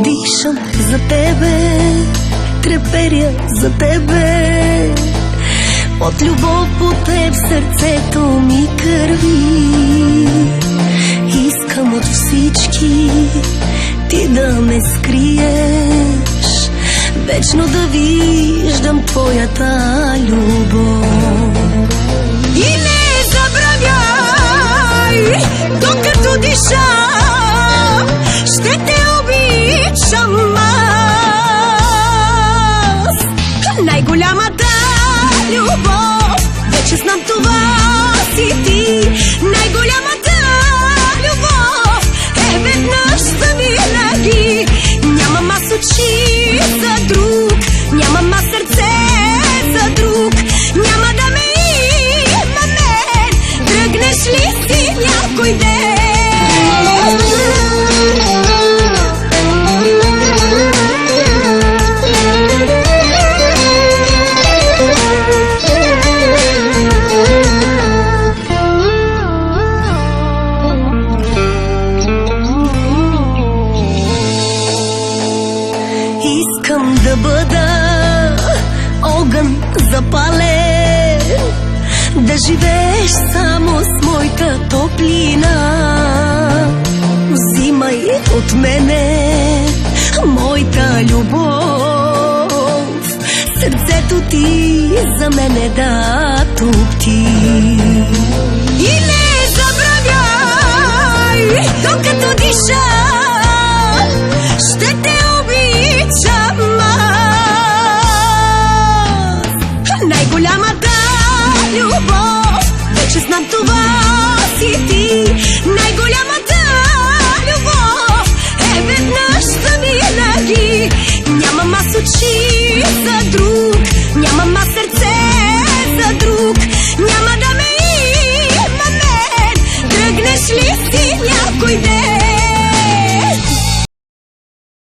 Дишам за тебе, треперя за тебе, от любов по теб сърцето ми кърви. Искам от всички ти да ме скриеш, вечно да виждам твоята любов. И не забравяй, докато диша, ще те обичам аз. Най-голямата любов, вече знам това си ти. Най-голямата любов е веднъж завинаги. Нямам аз очи за друг, нямам аз сърце за друг. Няма да ме има мен, тръгнеш ли си някой ден. Искам да бъда огън запален, да живееш само с моята топлина. Взимай от мене моята любов, сърцето ти за мене да топти. И не забравяй, докато диша,